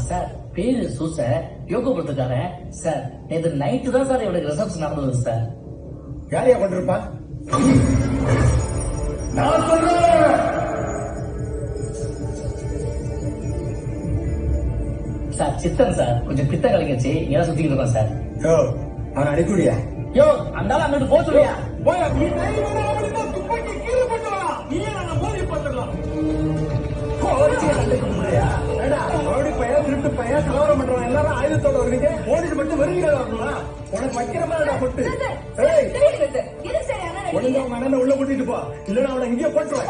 Sir பேரு சூச யோகப்படுத்துக்காரன் sir. நேற்று night தான் சார் இவனுக்கு ரிசப்ஷன் நடந்தது சார். யாரையா கொண்டிருப்பா? நான் சொல்றேன் சார். சித்தன் சார், கொஞ்சம் பித்த கலங்கிச்சு, இங்கே சுத்திக்கிட்டு இருக்கோம் சார். யோ அவன் அடிக்கூடியா? யோ அந்த அங்கிட்டு போக சொல்லியா? துப்பாக்கி கீழே போட்டுவா, நீ மோதி பார்த்துக்கலாம். திருட்டு பையன் கலவரம் பண்றான், எல்லாரும் ஆயுதத்தோட வருவீங்க, போலீஸ் மட்டும் வருவீங்க. உனக்கு வைக்கிற மாதிரி போட்டு ஒழுங்கா உங்க அண்ணன் உள்ள கூட்டிட்டு போ, இல்லன்னா அவனை இங்கே போட்டுருவேன்.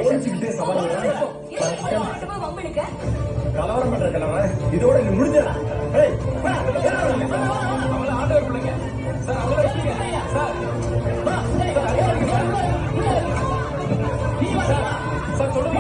போலீஸ்கிட்டே சவால் கலவரம் பண்ற கலவரம் இதோட இது முடிஞ்சடா. ஆண்டவர் பிள்ளைங்க சார், அவங்கள சார் சார் சொல்லுங்க.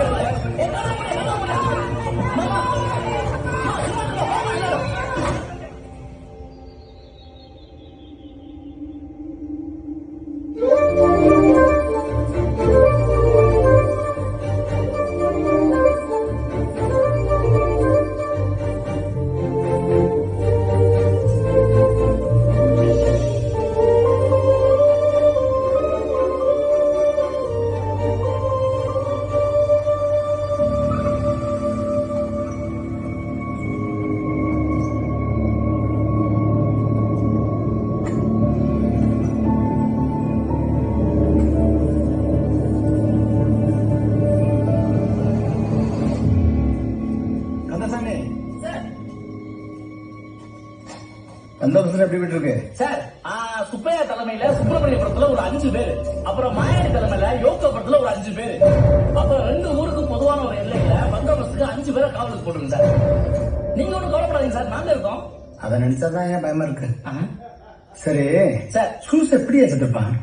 அந்த வருஷம் எப்படி விட்டு இருக்கு சார்? சுப்பையா தலைமையில சுப்பிரமணியபுரத்துல ஒரு 5 பேர், அப்புறம் மாயாடி தலைமையில யோகபுரத்துல ஒரு 5 பேர், அப்புறம் 2 ஊருக்கும் பொதுவான ஒரு எல்லையில பந்தோபஸ்துக்கு 5 பேரை காவலுக்கு போட்டுருங்க சார். நீங்க ஒன்றும் கவலைப்படாதீங்க சார், நாங்க இருக்கோம். அதை நினைச்சாதான் ஏன் பயமா இருக்கு. சரி சார், சூஸ் எப்படி எடுத்துப்பான்?